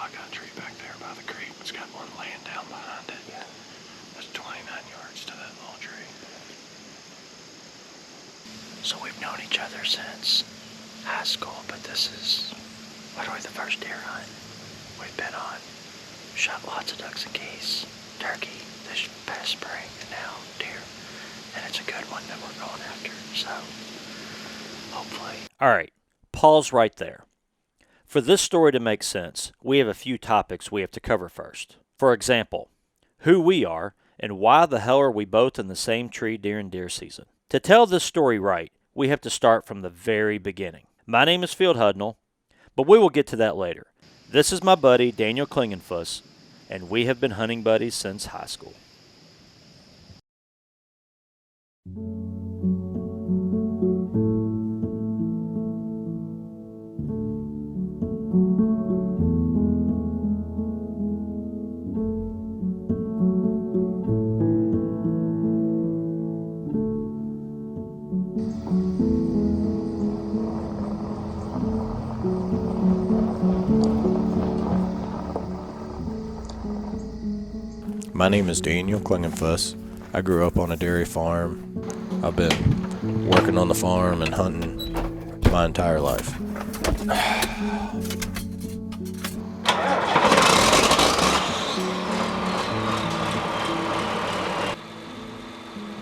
I got a tree back there by the creek. It's got one laying down behind it. Yeah. There's 29 yards to that little tree. So we've known each other since high school, but this is literally the first deer hunt we've been on. Shot lots of ducks and geese, turkey this past spring, and now deer. And it's a good one that we're going after, so hopefully. All right, pause right there. For this story to make sense, we have a few topics we have to cover first. For example, who we are and why the hell are we both in the same tree during deer season. To tell this story right, we have to start from the very beginning. My name is Field Hudnall, but we will get to that later. This is my buddy Daniel Klingenfus, and we have been hunting buddies since high school. My name is Daniel Klingenfus. I grew up on a dairy farm. I've been working on the farm and hunting my entire life.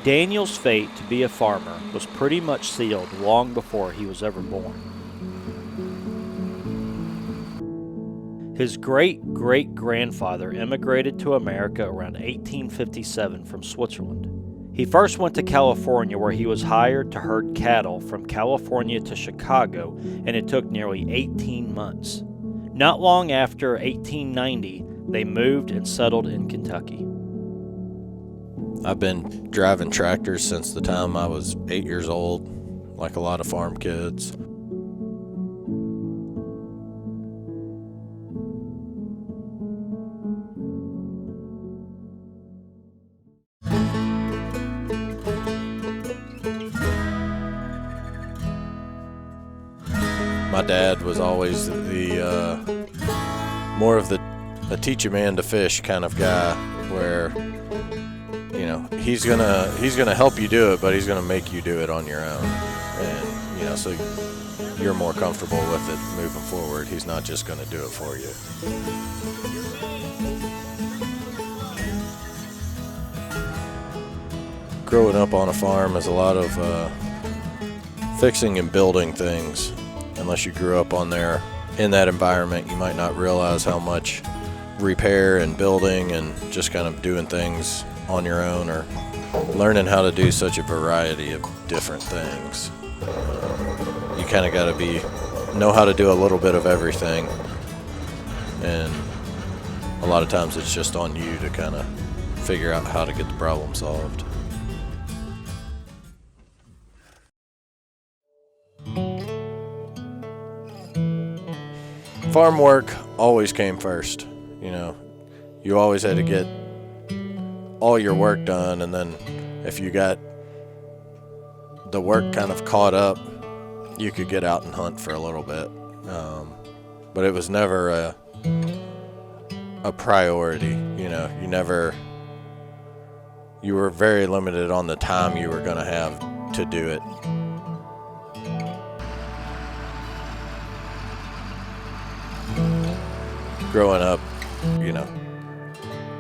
Daniel's fate to be a farmer was pretty much sealed long before he was ever born. His great-great-grandfather immigrated to America around 1857 from Switzerland. He first went to California, where he was hired to herd cattle from California to Chicago, and it took nearly 18 months. Not long after 1890, they moved and settled in Kentucky. I've been driving tractors since the time I was 8 years old, like a lot of farm kids. My dad was always the more of a teach a man to fish kind of guy, where he's gonna help you do it, but he's gonna make you do it on your own, and so you're more comfortable with it moving forward. He's not just gonna do it for you. Growing up on a farm is a lot of fixing and building things. Unless you grew up on there in that environment, you might not realize how much repair and building and just kind of doing things on your own, or learning how to do such a variety of different things. You kind of got to know how to do a little bit of everything, and a lot of times it's just on you to kind of figure out how to get the problem solved. Farm work always came first. You always had to get all your work done, and then if you got the work kind of caught up, you could get out and hunt for a little bit. But it was never a priority. You were very limited on the time you were going to have to do it. Growing up,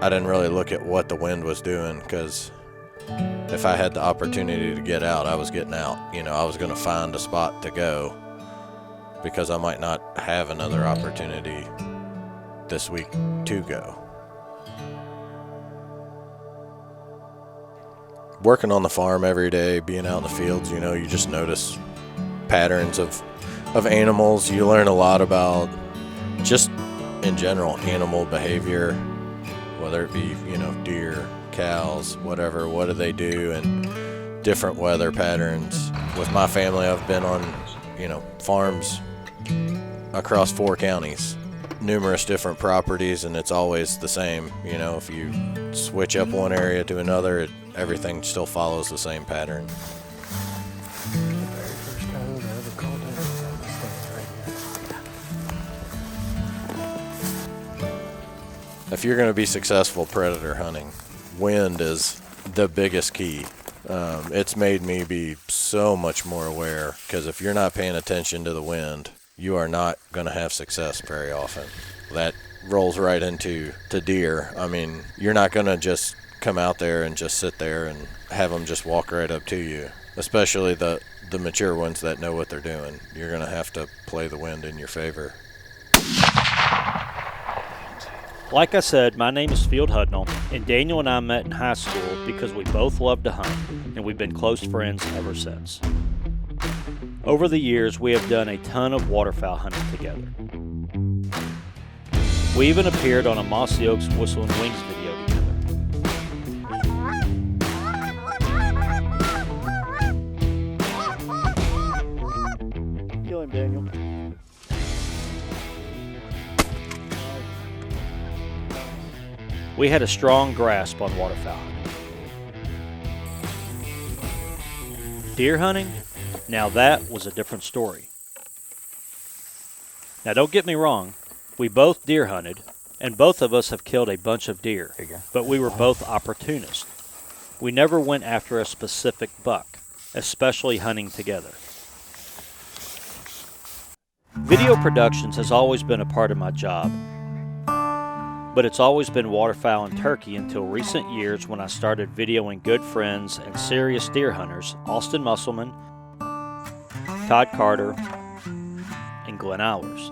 I didn't really look at what the wind was doing, because if I had the opportunity to get out, I was getting out. I was going to find a spot to go, because I might not have another opportunity this week to go. Working on the farm every day, being out in the fields, you just notice patterns of animals. You learn a lot about just in general animal behavior, whether it be deer, cows, whatever. What do they do in different weather patterns? With my family, I've been on farms across 4 counties, numerous different properties, and it's always the same. If you switch up one area to another, everything still follows the same pattern. if you're going to be successful predator hunting, wind is the biggest key. It's made me be so much more aware, because if you're not paying attention to the wind, you are not going to have success very often. That rolls right into deer. I mean, you're not going to just come out there and just sit there and have them just walk right up to you, especially the mature ones that know what they're doing. You're going to have to play the wind in your favor. Like I said, my name is Field Hudnall, and Daniel and I met in high school because we both loved to hunt, and we've been close friends ever since. Over the years, we have done a ton of waterfowl hunting together. We even appeared on a Mossy Oaks Whistling Wings video together. Kill him, Daniel. We had a strong grasp on waterfowl hunting. Deer hunting? Now that was a different story. Now don't get me wrong, we both deer hunted, and both of us have killed a bunch of deer, but we were both opportunists. We never went after a specific buck, especially hunting together. Video productions has always been a part of my job, but it's always been waterfowl and turkey until recent years when I started videoing good friends and serious deer hunters, Austin Musselman, Todd Carter, and Glenn Hours.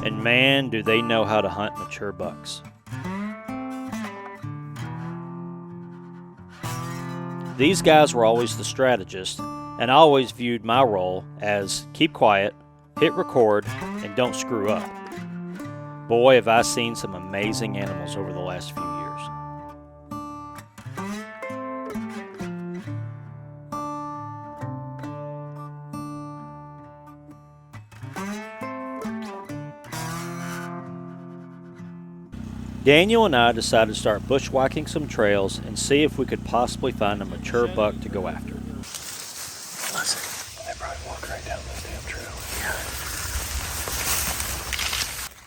And man, do they know how to hunt mature bucks. These guys were always the strategist, and I always viewed my role as keep quiet, hit record, and don't screw up. Boy, have I seen some amazing animals over the last few years. Daniel and I decided to start bushwhacking some trails and see if we could possibly find a mature buck to go after. Listen, they probably walk right down this damn trail.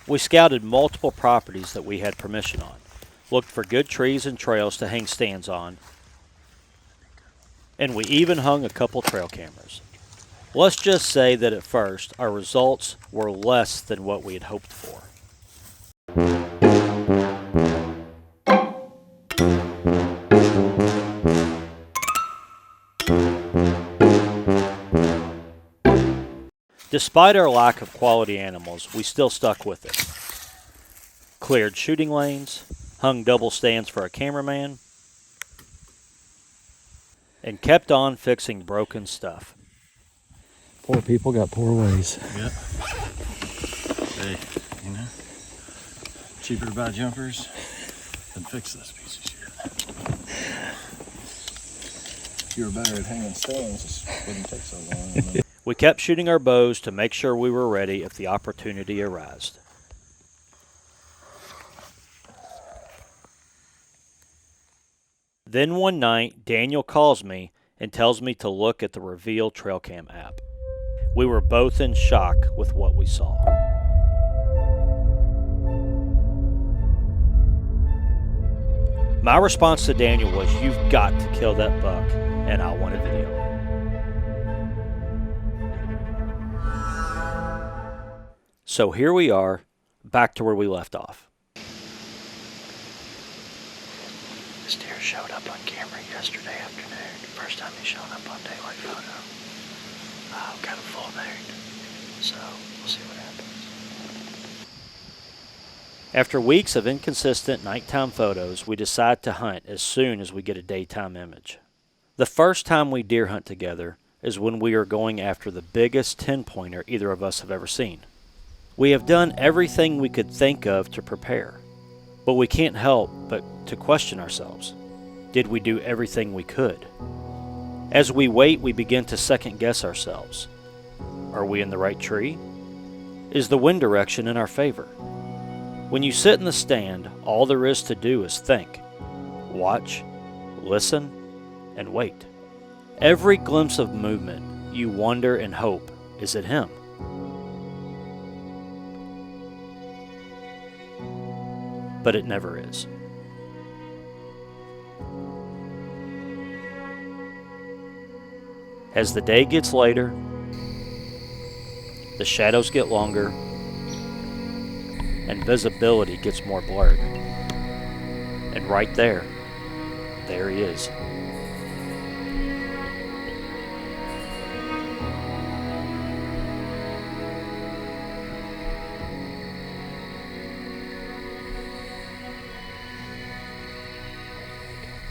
We scouted multiple properties that we had permission on, looked for good trees and trails to hang stands on, and we even hung a couple trail cameras. Let's just say that at first, our results were less than what we had hoped for. Despite our lack of quality animals, we still stuck with it. Cleared shooting lanes, hung double stands for a cameraman, and kept on fixing broken stuff. Poor people got poor ways. Yep. Hey, you know, cheaper to buy jumpers than fix this piece of shit. If you were better at hanging stands, this wouldn't take so long. We kept shooting our bows to make sure we were ready if the opportunity arose. Then one night, Daniel calls me and tells me to look at the Reveal Trailcam app. We were both in shock with what we saw. My response to Daniel was, "You've got to kill that buck, and I want a video." So here we are, back to where we left off. This deer showed up on camera yesterday afternoon. First time he's shown up on daylight photo. Got a full moon, so we'll see what happens. After weeks of inconsistent nighttime photos, we decide to hunt as soon as we get a daytime image. The first time we deer hunt together is when we are going after the biggest 10-pointer either of us have ever seen. We have done everything we could think of to prepare, but we can't help but to question ourselves. Did we do everything we could? As we wait, we begin to second-guess ourselves. Are we in the right tree? Is the wind direction in our favor? When you sit in the stand, all there is to do is think, watch, listen, and wait. Every glimpse of movement, you wonder and hope, is it him? but it never is. As the day gets later, the shadows get longer, and visibility gets more blurred. And right there he is.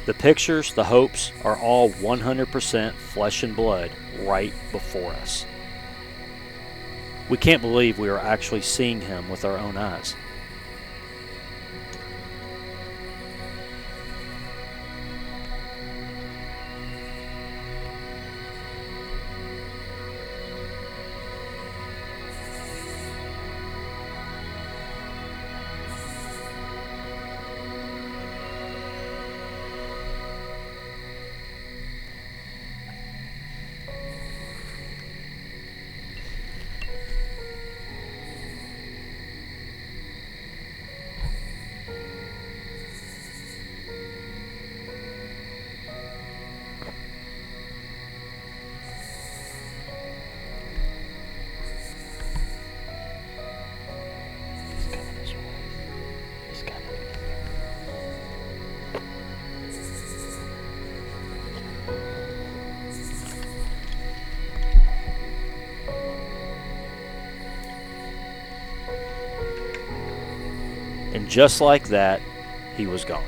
The pictures, the hopes, are all 100% flesh and blood right before us. We can't believe we are actually seeing him with our own eyes. And just like that, he was gone.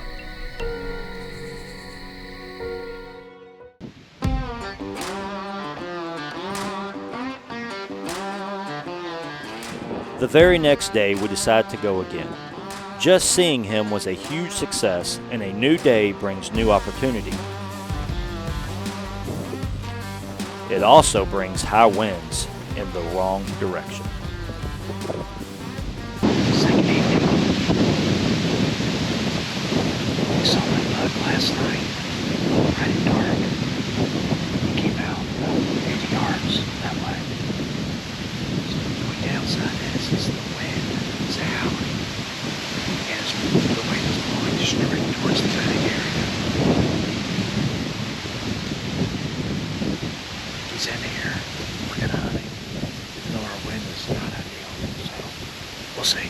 The very next day, we decided to go again. Just seeing him was a huge success, and a new day brings new opportunity. It also brings high winds in the wrong direction. Second evening. We saw that bug last night, right at dark. He came out about 80 yards that way. The only downside is the wind is howling, and the wind is blowing straight towards the bedding area. He's in here. We're gonna hunt him, even though our wind is not ideal. So we'll see.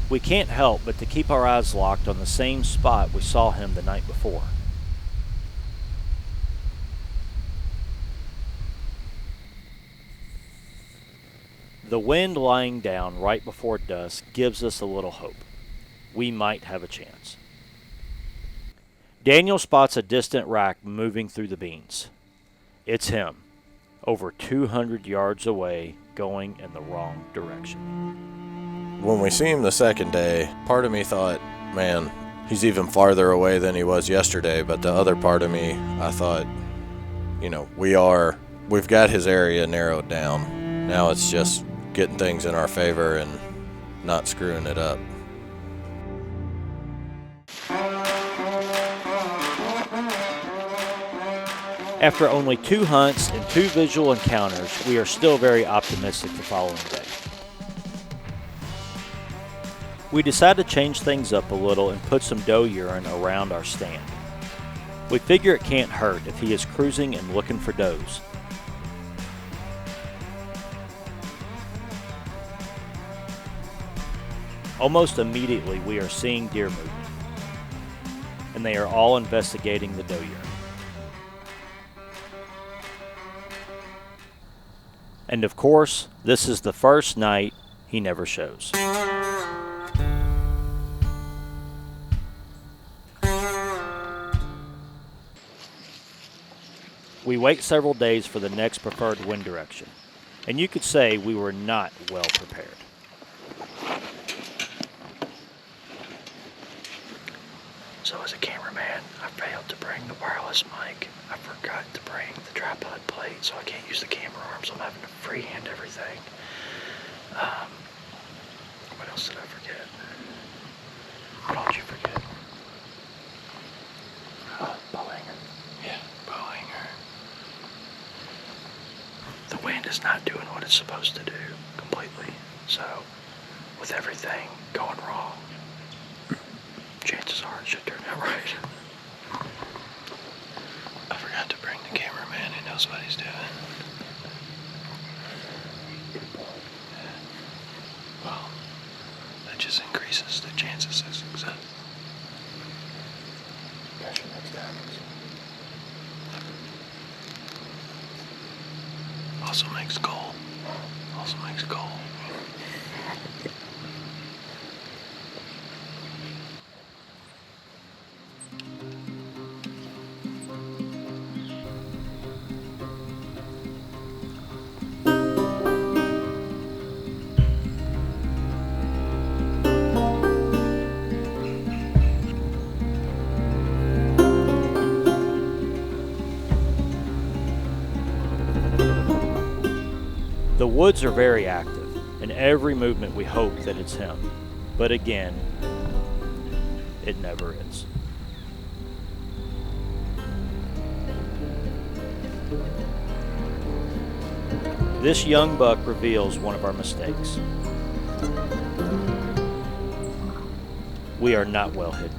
We can't help but to keep our eyes locked on the same spot we saw him the night before. The wind lying down right before dusk gives us a little hope. We might have a chance. Daniel spots a distant rack moving through the beans. It's him, over 200 yards away, going in the wrong direction. When we see him the second day, part of me thought, man, he's even farther away than he was yesterday. But the other part of me, I thought, we've got his area narrowed down. Now it's just getting things in our favor and not screwing it up. After only 2 hunts and 2 visual encounters, we are still very optimistic the following day. We decided to change things up a little and put some doe urine around our stand. We figure it can't hurt if he is cruising and looking for does. Almost immediately we are seeing deer movement, and they are all investigating the doe urine. And of course, this is the first night he never shows. We wait several days for the next preferred wind direction, and you could say we were not well prepared. So as a cameraman, I failed to bring the wireless mic. I forgot to bring the tripod plate, so I can't use the camera arm, so I'm having to freehand everything. What else did I forget? What did you forget? Bow hanger. Yeah, bow hanger. The wind is not doing what it's supposed to do completely, so with everything going wrong, chances are it should turn out right. I forgot to bring the cameraman who knows what he's doing. Well, that just increases the chances of success. Catch you next time. Also makes gold. Also makes gold. The woods are very active. In every movement we hope that it's him. But again, it never is. This young buck reveals one of our mistakes. We are not well hidden.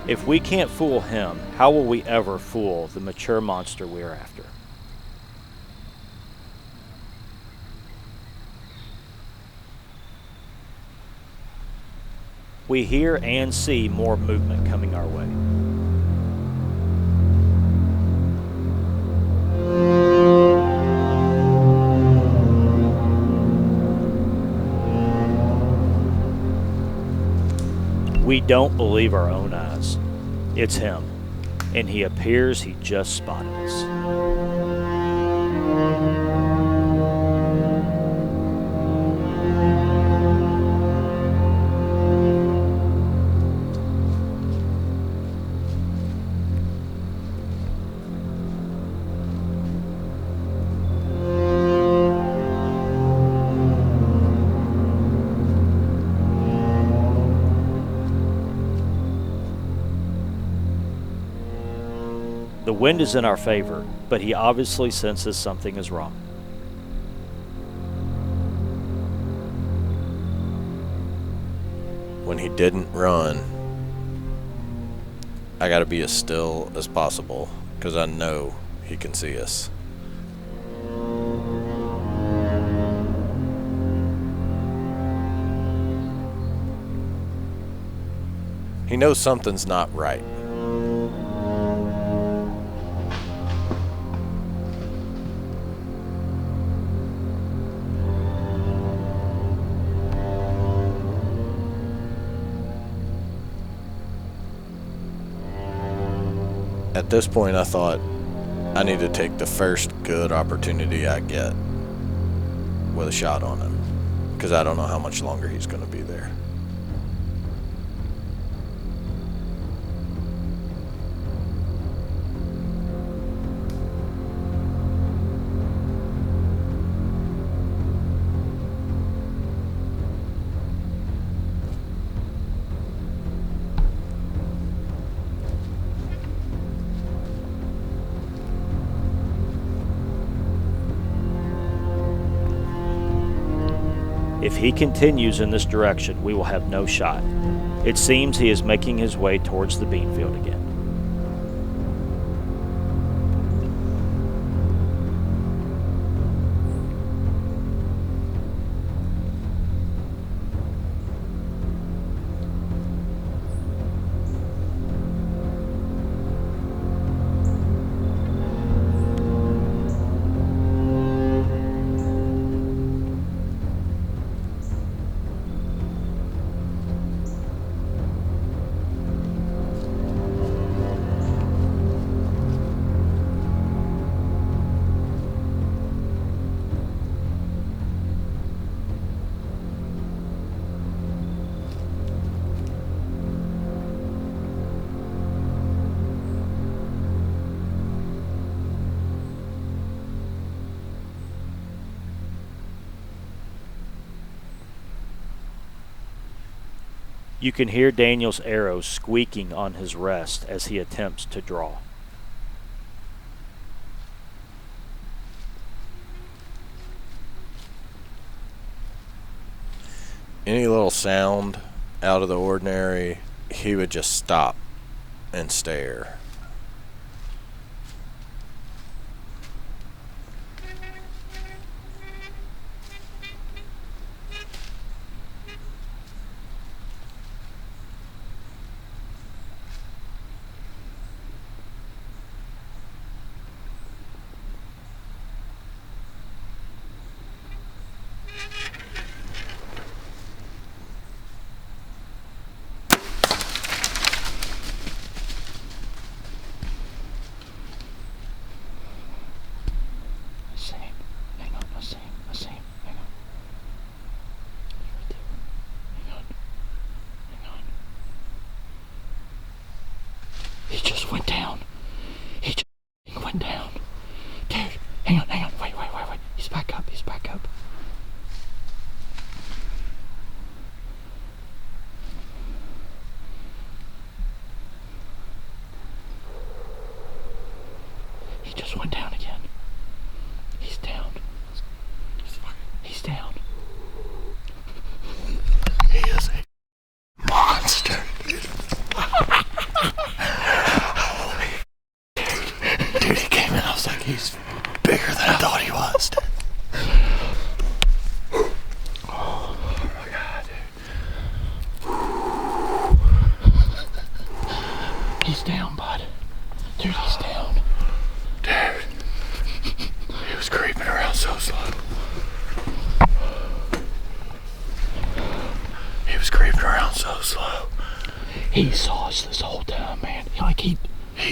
If we can't fool him, how will we ever fool the mature monster we are after? We hear and see more movement coming our way. We don't believe our own eyes. It's him, and he appears he just spotted us. The wind is in our favor, but he obviously senses something is wrong. When he didn't run, I gotta be as still as possible because I know he can see us. He knows something's not right. At this point, I thought I need to take the first good opportunity I get with a shot on him, because I don't know how much longer he's going to be there. If he continues in this direction, we will have no shot. It seems he is making his way towards the bean field again. You can hear Daniel's arrow squeaking on his rest as he attempts to draw. Any little sound out of the ordinary, he would just stop and stare. He just went down. He just went down. Dude, hang on. Wait. He's back up. He just went down again. He's down. He's down. He is a monster. Dude, he came in. I was like, he's bigger than I thought he was. Dude. Oh my God, dude. He's down, bud. Dude, he's down. Dude, he was creeping around so slow. He was creeping around so slow. He saw us this whole time, man.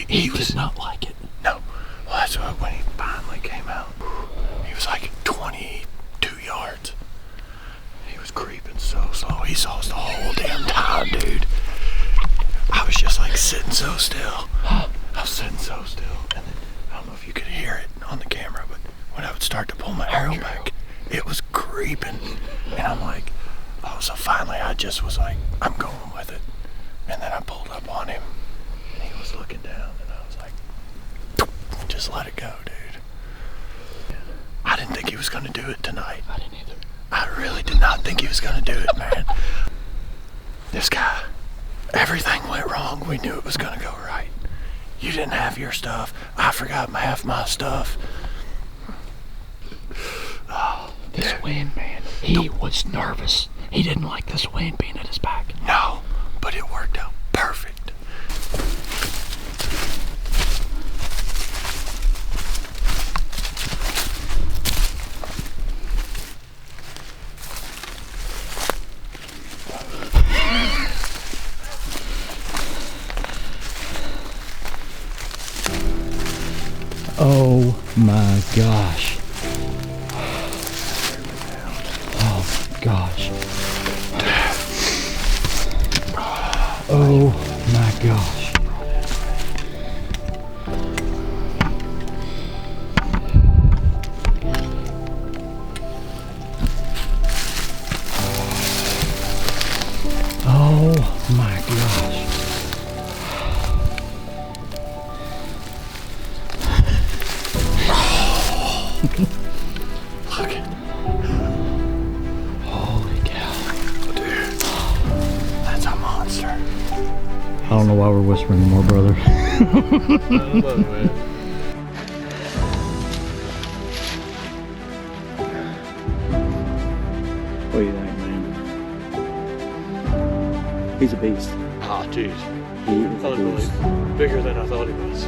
He did not like it. No, well, that's what, when he finally came out, he was like 22 yards. He was creeping so slow. He saw us the whole damn time, dude. I was just like sitting so still. I was sitting so still. And then, I don't know if you could hear it on the camera, but when I would start to pull my arrow back, it was creeping. And I'm like, oh, so finally I just was like, I'm going with it. And then I pulled up on him, and he was looking down, and I was like, just let it go, dude. I didn't think he was going to do it tonight. I didn't either. I really did not think he was going to do it, man. This guy, everything went wrong. We knew it was going to go right. You didn't have your stuff. I forgot half my stuff. Oh, This wind, man. He was nervous. He didn't like this wind being at his back. no, but it worked out perfect. Oh my gosh. Oh my gosh. Oh my gosh. Oh my gosh. Look it. Holy cow. Dude, that's a monster. I don't know why we're whispering anymore, brother. What do you think, man? He's a beast. Ah, dude. He is a beast. Bigger than I thought he was.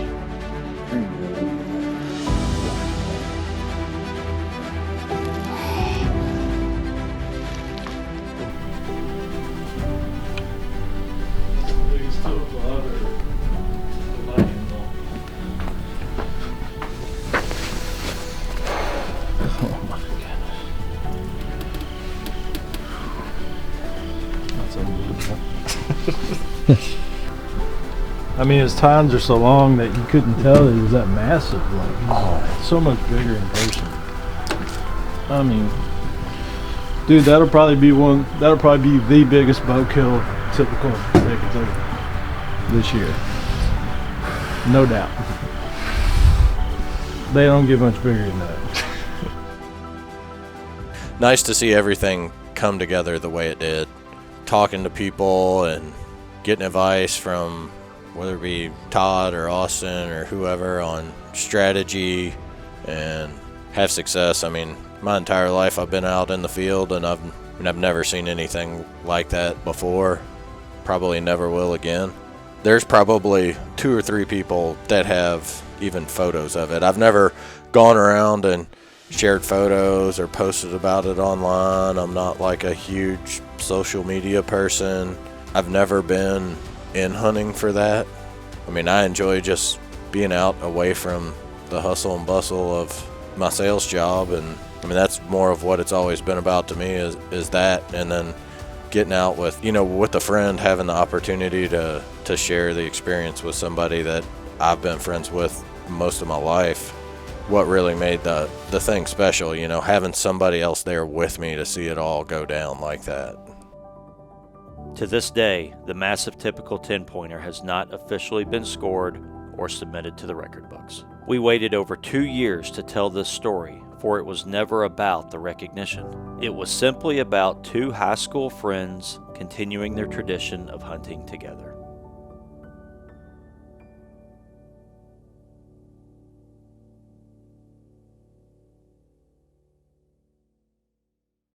I mean, his tines are so long that you couldn't tell that he was that massive. Like, so much bigger in person. I mean, dude, that'll probably be the biggest bow kill typical executive this year. No doubt. They don't get much bigger than that. Nice to see everything come together the way it did. Talking to people and getting advice from whether it be Todd or Austin or whoever on strategy and have success. I mean, my entire life I've been out in the field and I've never seen anything like that before. Probably never will again. There's probably 2 or 3 people that have even photos of it. I've never gone around and shared photos or posted about it online. I'm not like a huge social media person. I've never been in hunting for that. I mean, I enjoy just being out away from the hustle and bustle of my sales job, and I mean that's more of what it's always been about to me is that, and then getting out with with a friend, having the opportunity to share the experience with somebody that I've been friends with most of my life. What really made the thing special, having somebody else there with me to see it all go down like that. To this day, the massive typical 10-pointer has not officially been scored or submitted to the record books. We waited over 2 years to tell this story, for it was never about the recognition. It was simply about 2 high school friends continuing their tradition of hunting together.